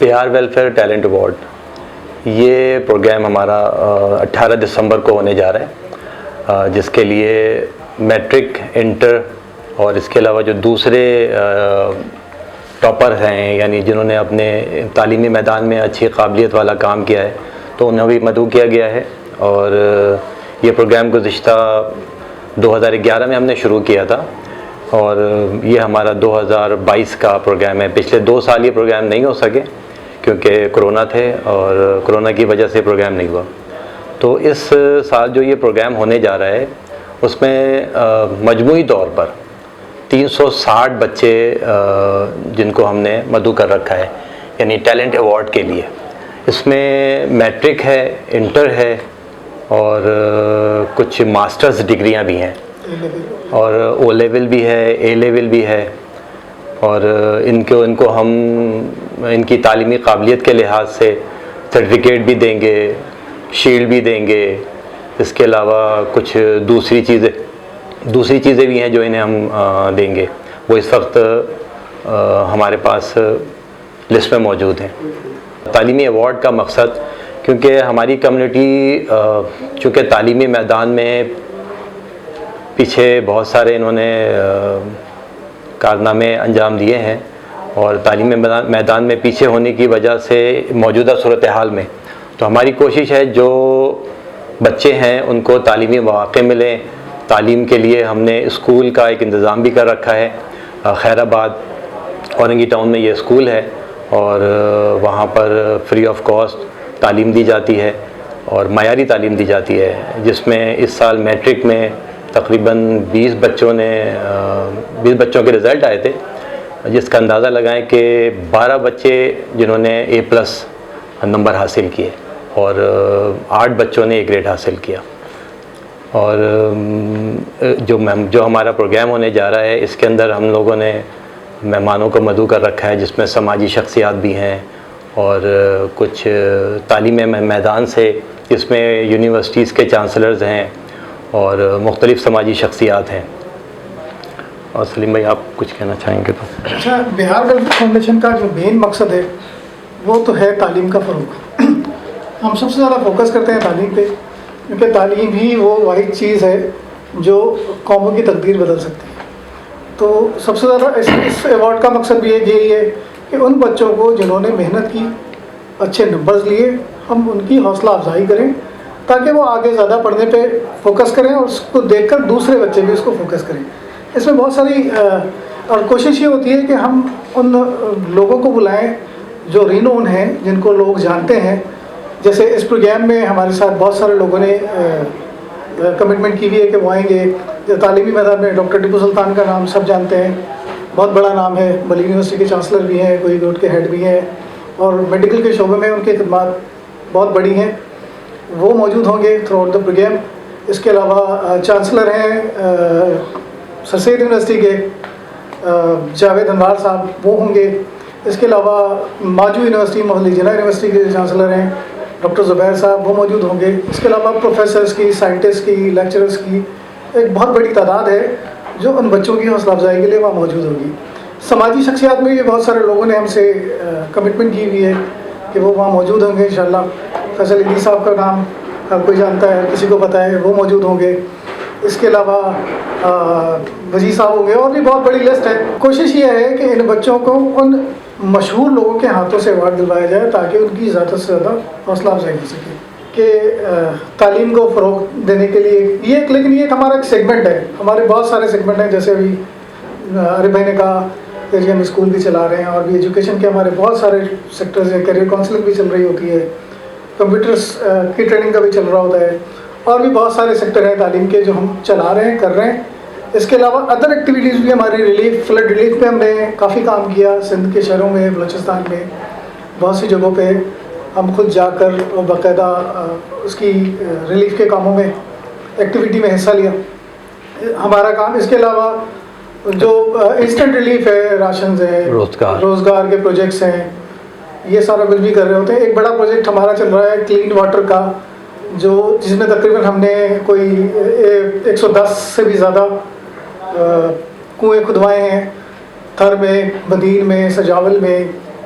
بہار welfare talent award, یہ programme ہمارا 18 دسمبر کو ہونے جا رہا ہے، جس کے لیے میٹرک، انٹر اور اس کے علاوہ جو دوسرے ٹاپر ہیں، یعنی جنہوں نے اپنے تعلیمی میدان میں اچھی قابلیت والا کام کیا ہے، تو انہیں بھی مدعو کیا گیا ہے۔ اور یہ پروگرام گزشتہ 2011 میں ہم نے شروع کیا تھا، اور یہ ہمارا 2022 کا پروگرام ہے۔ پچھلے 2 سال یہ پروگرام نہیں ہو سکے کیونکہ کرونا تھے، اور کرونا کی وجہ سے پروگرام نہیں ہوا۔ تو اس سال جو یہ پروگرام ہونے جا رہا ہے، اس میں مجموعی طور پر 360 بچے جن کو ہم نے مدعو کر رکھا ہے، یعنی ٹیلنٹ ایوارڈ کے لیے۔ اس میں میٹرک ہے، انٹر ہے، اور کچھ ماسٹرز ڈگریاں بھی ہیں، اور او لیول بھی ہے، اے لیول بھی ہے، اور ان کو ہم ان کی تعلیمی قابلیت کے لحاظ سے سرٹیفکیٹ بھی دیں گے، شیلڈ بھی دیں گے۔ اس کے علاوہ کچھ دوسری چیزیں بھی ہیں جو انہیں ہم دیں گے، وہ اس وقت ہمارے پاس لسٹ میں موجود ہیں۔ تعلیمی ایوارڈ کا مقصد، کیونکہ ہماری کمیونٹی چونکہ تعلیمی میدان میں پیچھے بہت سارے انہوں نے کارنامے انجام دیے ہیں، اور تعلیمی میدان میں پیچھے ہونے کی وجہ سے موجودہ صورتحال میں تو ہماری کوشش ہے جو بچے ہیں ان کو تعلیمی مواقع ملیں۔ تعلیم کے لیے ہم نے اسکول کا ایک انتظام بھی کر رکھا ہے۔ خیر آباد اورنگی ٹاؤن میں یہ اسکول ہے، اور وہاں پر فری آف کاسٹ تعلیم دی جاتی ہے، اور معیاری تعلیم دی جاتی ہے، جس میں اس سال میٹرک میں تقریباً 20 بچوں کے رزلٹ آئے تھے، جس کا اندازہ لگائیں کہ 12 بچے جنہوں نے A+ نمبر حاصل کیے، اور 8 بچوں نے A گریڈ حاصل کیا۔ اور جو ہمارا پروگرام ہونے جا رہا ہے، اس کے اندر ہم لوگوں نے مہمانوں کو مدعو کر رکھا ہے، جس میں سماجی شخصیات بھی ہیں، اور کچھ تعلیم میدان سے، جس میں یونیورسٹیز کے چانسلرز ہیں اور مختلف سماجی شخصیات ہیں۔ اور سلیم بھائی آپ کچھ کہنا چاہیں گے تو؟ اچھا، بہار ویلفیئر فاؤنڈیشن کا جو مین مقصد ہے وہ تو ہے تعلیم کا فروغ۔ ہم سب سے زیادہ فوکس کرتے ہیں تعلیم پہ، کیونکہ تعلیم ہی وہ واحد چیز ہے جو قوموں کی تقدیر بدل سکتی ہے۔ تو سب سے زیادہ اس ایوارڈ کا مقصد بھی یہی ہے کہ ان بچوں کو جنہوں نے محنت کی، اچھے نمبرز لیے، ہم ان کی حوصلہ افزائی کریں تاکہ وہ آگے زیادہ پڑھنے پہ فوکس کریں، اور اس کو دیکھ کر دوسرے بچے بھی اس کو فوکس کریں۔ اس میں بہت ساری اور کوشش یہ ہوتی ہے کہ ہم ان لوگوں کو بلائیں جو رینون ہیں، جن کو لوگ جانتے ہیں۔ جیسے اس پروگرام میں ہمارے ساتھ بہت سارے لوگوں نے کمٹمنٹ کی ہوئی ہے کہ وہ آئیں گے۔ تعلیمی میدان میں ڈاکٹر ٹیپو سلطان کا نام سب جانتے ہیں، بہت بڑا نام ہے، بلی یونیورسٹی کے چانسلر بھی ہیں، کوئی گروٹ کے ہیڈ بھی ہیں، اور میڈیکل کے شعبے میں ان کی خدمات بہت بڑی ہیں، وہ موجود ہوں گے تھرو آؤٹ دا پروگرام۔ اس کے علاوہ چانسلر ہیں سر سید یونیورسٹی کے جاوید انوار صاحب، وہ ہوں گے۔ اس کے علاوہ ماجو یونیورسٹی، محمد علی جناح یونیورسٹی کے چانسلر ہیں ڈاکٹر زبیر صاحب، وہ موجود ہوں گے۔ اس کے علاوہ پروفیسرز کی، سائنٹسٹ کی، لیکچررز کی ایک بہت بڑی تعداد ہے جو ان بچوں کی حوصلہ افزائی کے لیے وہاں موجود ہوگی۔ سماجی شخصیات میں بھی بہت سارے لوگوں نے ہم سے کمٹمنٹ کی ہوئی ہے کہ وہ وہاں موجود ہوں گے انشاءاللہ۔ فیصل علی صاحب کا نام ہر کوئی جانتا ہے، کسی کو پتہ ہے، وہ موجود ہوں گے۔ اس کے علاوہ وزیر صاحب ہوں گے، اور بھی بہت بڑی لسٹ ہے۔ کوشش یہ ہے کہ ان بچوں کو ان مشہور لوگوں کے ہاتھوں سے ایوارڈ دلوایا جائے تاکہ ان کی زیادہ سے زیادہ حوصلہ افزائی ہو سکے، کہ تعلیم کو فروغ دینے کے لیے لیکن یہ ایک ہمارا ایک سیگمنٹ ہے۔ ہمارے بہت سارے سیگمنٹ ہیں، جیسے ابھی عارف بھائی نے کہا کہ ہم اسکول بھی چلا رہے ہیں، اور بھی ایجوکیشن کے ہمارے بہت سارے سیکٹرز ہیں، کیریئر کاؤنسلنگ بھی چل رہی ہوتی ہے، کمپیوٹرس کی ٹریننگ کا بھی چل رہا ہوتا ہے، اور بھی بہت سارے سیکٹر ہیں تعلیم کے جو ہم چلا رہے ہیں، کر رہے ہیں۔ اس کے علاوہ ادر ایکٹیویٹیز بھی ہماری فلڈ ریلیف پہ ہم نے کافی کام کیا، سندھ کے شہروں میں، بلوچستان میں، بہت سی جگہوں پہ ہم خود جا کر باقاعدہ اس کی ریلیف کے کاموں میں، ایکٹیویٹی میں حصہ لیا، ہمارا کام۔ اس کے علاوہ جو انسٹنٹ ریلیف ہے، راشنز ہیں، روزگار کے پروجیکٹس ہیں، یہ سارا کچھ بھی کر رہے ہوتے ہیں۔ ایک بڑا پروجیکٹ ہمارا چل رہا ہے کلین واٹر کا، جس میں تقریباً ہم نے کوئی 110 سے بھی زیادہ کنویں کھدوائے ہیں، تھر میں، مدین میں، سجاول میں،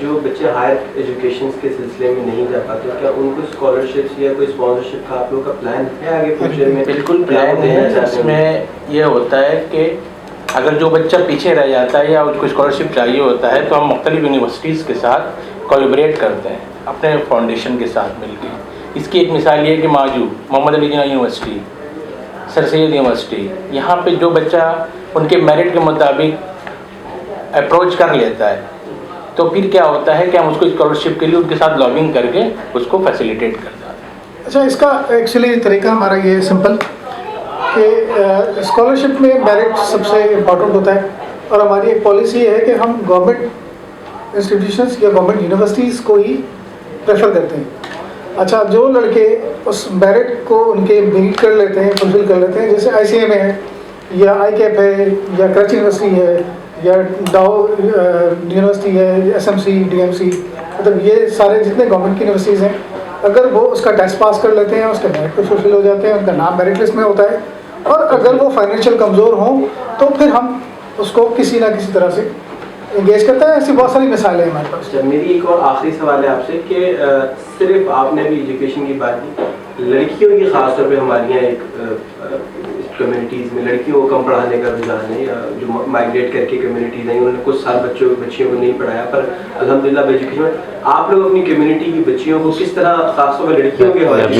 جو بچے ہائر ایجوکیشن کے سلسلے میں نہیں جا پاتے کیا ان کو اسکالرشپس یا کوئی اسپانسرشپ کا آپ لوگ کا پلان ہے آگے فیوچر میں؟ بالکل پلان ہے. اس میں یہ ہوتا ہے کہ اگر جو بچہ پیچھے رہ جاتا ہے یا اس کو اسکالرشپ چاہیے ہوتا ہے تو ہم مختلف یونیورسٹیز کے ساتھ کولیبریٹ کرتے ہیں اپنے فاؤنڈیشن کے ساتھ مل کے. اس کی ایک مثال یہ ہے کہ ماجو محمد علی جناح یونیورسٹی, سر سید یونیورسٹی, یہاں پہ جو بچہ ان کے میرٹ کے مطابق اپروچ کر لیتا ہے تو پھر کیا ہوتا ہے کہ ہم اس کو اسکالرشپ کے لیے ان کے ساتھ لاگنگ کر کے اس کو فیسیلیٹیٹ کر دیتے ہیں. اچھا, اس کا ایکچولی طریقہ ہمارا یہ ہے سمپل کہ اسکالرشپ میں میرٹ سب سے امپورٹنٹ ہوتا ہے اور ہماری ایک پالیسی یہ ہے کہ ہم گورنمنٹ انسٹیٹیوشنس یا گورنمنٹ یونیورسٹیز کو ہی پریفر کرتے ہیں. اچھا, جو لڑکے اس میرٹ کو ان کے میٹ کر لیتے ہیں, فلفل کر لیتے ہیں, جیسے آئی سی ایم ہے یا آئی کیپ ہے یا کراچی یونیورسٹی ہے یا ڈاؤ یونیورسٹی ہے, S M C, D M C, مطلب یہ سارے جتنے گورنمنٹ کی یونیورسٹیز ہیں, اگر وہ اس کا ٹیسٹ پاس کر لیتے ہیں, اس کے میرٹ پہ فلفل ہو جاتے ہیں, ان کا نام میرٹ لسٹ میں ہوتا ہے, اور اگر وہ فائنینشیل کمزور ہوں تو پھر ہم اس کو کسی نہ کسی طرح سے انگیج کرتا ہے. ایسی بہت ساری مثالیں ہیں ہمارے پاس. میری ایک اور آخری سوال ہے آپ سے کہ صرف آپ نے بھی ایجوکیشن کی بات کی, لڑکیوں کی خاص طور پہ ہمارے یہاں ایک کمیونٹیز میں لڑکیوں کو کم پڑھانے کا رجحان ہے, یا جو مائگریٹ کر کے کمیونٹیز ہیں انہوں نے کچھ سال بچیوں کو نہیں پڑھایا, پر الحمدللہ ایجوکیشن میں آپ لوگ اپنی کمیونٹی کی بچیوں کو کس طرح, خاص طور پہ لڑکیوں کے حوالے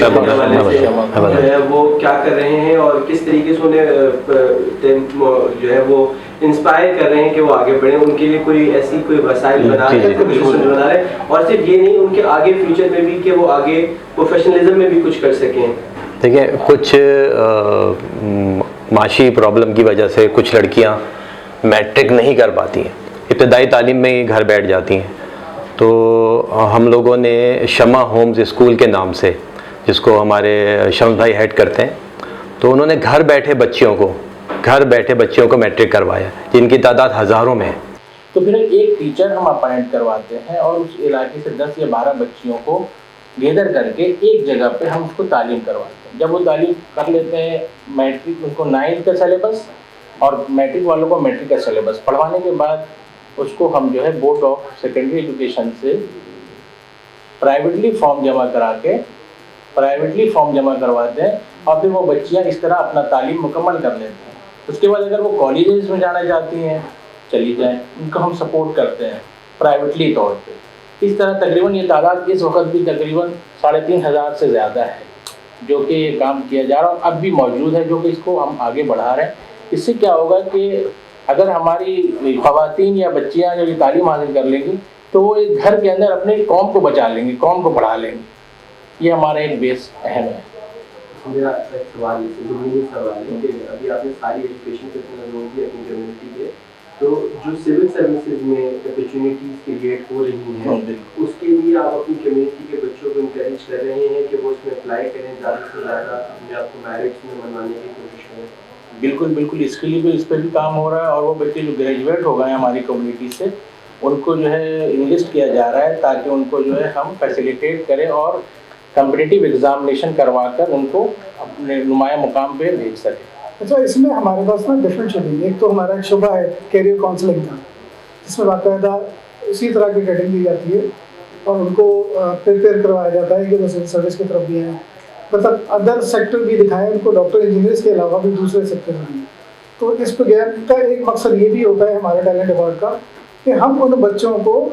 سے جو ہے وہ کیا کر رہے ہیں اور کس طریقے سے انہیں جو ہے وہ انسپائر کر رہے ہیں کہ وہ آگے بڑھیں, ان کے لیے کوئی ایسی کوئی وسائل بنا رہے ہیں, بنا رہے ہیں, اور صرف یہ نہیں ان کے آگے فیوچر میں بھی کہ وہ آگے پروفیشنلزم میں بھی کچھ کر سکیں. دیکھیں, کچھ معاشی پرابلم کی وجہ سے کچھ لڑکیاں میٹرک نہیں کر پاتی ہیں, ابتدائی تعلیم میں ہی گھر بیٹھ جاتی ہیں. تو ہم لوگوں نے شمع ہومز اسکول کے نام سے, جس کو ہمارے شمس بھائی ہیڈ کرتے ہیں, تو انہوں نے گھر بیٹھے بچیوں کو میٹرک کروایا, جن کی تعداد ہزاروں میں ہے. تو پھر ایک ٹیچر ہم اپائنٹ کرواتے ہیں اور اس علاقے سے 10 یا 12 بچیوں کو گیدر کر کے ایک جگہ پہ ہم اس کو تعلیم کرواتے ہیں. جب وہ تعلیم کر لیتے ہیں, میٹرک ان کو 9th کا سلیبس اور میٹرک والوں کو میٹرک کا سلیبس پڑھوانے کے بعد اس کو ہم جو ہے بورڈ آف سیکنڈری ایجوکیشن سے پرائیویٹلی فارم جمع کرواتے ہیں, اور پھر وہ بچیاں اس طرح اپنا تعلیم مکمل کر لیتے ہیں. اس کے بعد اگر وہ کالجز میں جانا چاہتی ہیں چلی جائیں, ان کو ہم سپورٹ کرتے ہیں پرائیویٹلی طور پہ. اس طرح تقریباً یہ تعداد اس وقت بھی تقریباً 3500 سے زیادہ ہے جو کہ یہ کام کیا جا رہا ہے, اب بھی موجود ہے, جو کہ اس کو ہم آگے بڑھا رہے ہیں. اس سے کیا ہوگا کہ اگر ہماری خواتین یا بچیاں جو یہ تعلیم حاصل کر لیں گی تو وہ ایک گھر کے اندر اپنے قوم کو بچا لیں گی, قوم کو پڑھا لیں گی. یہ ہمارا ایک بیس اہم ہے. میرا ایک سوال ہے کہ ابھی آپ نے ساری ایجوکیشن پہ لوگ بھی اپنی کمیونٹی کے, تو جو سول سروسز میں اپرچونیٹیز کریٹ ہو رہی ہیں اس کے لیے آپ اپنی کمیونٹی کے بچوں کو انکریج کر رہے ہیں کہ وہ اس میں اپلائی کریں, زیادہ سے زیادہ اپنے آپ کو میرٹس میں منوانے کی کوشش کریں؟ بالکل اس کے لیے بھی اس پہ بھی کام ہو رہا ہے, اور وہ بچے جو گریجویٹ ہو گئے ہیں ہماری کمیونٹی سے ان کو جو ہے انلسٹ کیا جا رہا ہے تاکہ ان کو جو ہے ہم فیسیلیٹیٹ کریں اور کمپٹیٹیو ایگزامینیشن کروا کر ان کو اپنے نمایاں مقام پہ بھیج سکیں. اچھا, اس میں ہمارے پاس نا ڈفرینٹ شیڈول. ایک تو ہمارا ایک شعبہ ہے کیریئر کاؤنسلنگ کا, جس میں باقاعدہ اسی طرح کی ٹریننگ دی جاتی ہے اور ان کو پریپیئر کروایا جاتا ہے کہ وہ سول سروس کی طرف بھی ہیں, مطلب ادر سیکٹر بھی دکھائیں ان کو, ڈاکٹر انجینئرس کے علاوہ بھی دوسرے سیکٹر میں. تو اس پروگرام کا ایک مقصد یہ بھی ہوتا ہے ہمارے ٹیلنٹ ایوارڈ کا کہ ہم ان بچوں کو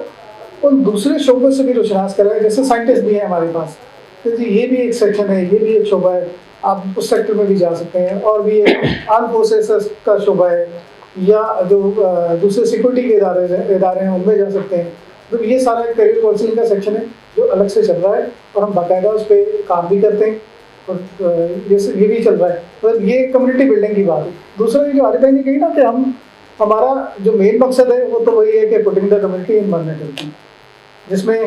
ان دوسرے شعبوں سے بھی روشناس کرائیں. جیسے سائنٹسٹ بھی ہیں ہمارے پاس, کہ جی یہ بھی ایک سیکشن ہے, یہ بھی ایک شعبہ ہے, آپ اس سیکٹر میں بھی جا سکتے ہیں. اور بھی ایک آرم فورسز کا شعبہ ہے, یا جو دوسرے سیکورٹی کے ادارے ہیں ان میں جا سکتے ہیں. تو یہ سارا ایک کیریئر کاؤنسلنگ کا سیکشن ہے جو الگ سے چل رہا ہے, اور ہم باقاعدہ اس پہ کام بھی کرتے ہیں, اور یہ بھی چل رہا ہے. مطلب یہ کمیونٹی بلڈنگ کی بات ہے. دوسرا یہ جو عارف بھائی نے کہی نا کہ ہمارا جو مین مقصد ہے وہ تو وہی ہے کہ putting the community in one networking, جس میں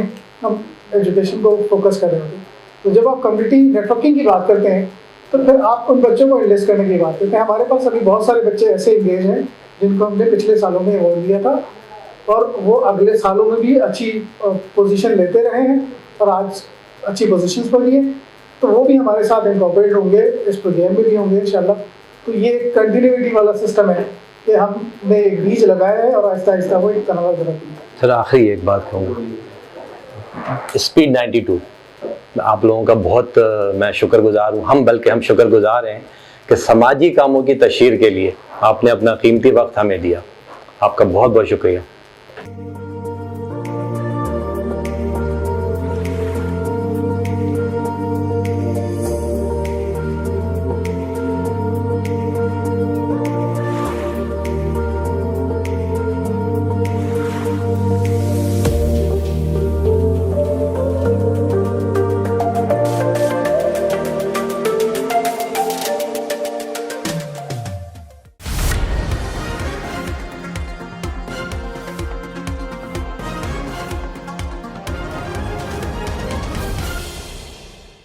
ہم ایجوکیشن کو فوکس کر رہے ہوتے ہیں. تو جب آپ کمیونٹی نیٹورکنگ کی بات کرتے ہیں تو پھر آپ ان بچوں کو انلیسٹ کرنے کی بات کرتے ہیں. ہمارے پاس ابھی بہت سارے بچے ایسے انگیج ہیں جن کو ہم نے پچھلے سالوں میں ایوارڈ دیا تھا, اور وہ اگلے سالوں میں بھی اچھی پوزیشن لیتے رہے ہیں اور آج اچھی پوزیشنز پر بھی ہیں. تو وہ بھی ہمارے ساتھ انکارپوریٹ ہوں گے, اس پروگرام میں بھی ہوں گے انشاءاللہ. تو یہ ایک کنٹینیوٹی والا سسٹم ہے کہ ہم نے ایک بیج لگایا ہے اور آہستہ آہستہ وہ ایک تنوع درخت. سر آخری ایک بات کہوں گا, اسپیڈ 92 آپ لوگوں کا بہت میں شکر گزار ہوں, ہم شکر گزار ہیں کہ سماجی کاموں کی تشہیر کے لیے آپ نے اپنا قیمتی وقت ہمیں دیا. آپ کا بہت بہت شکریہ.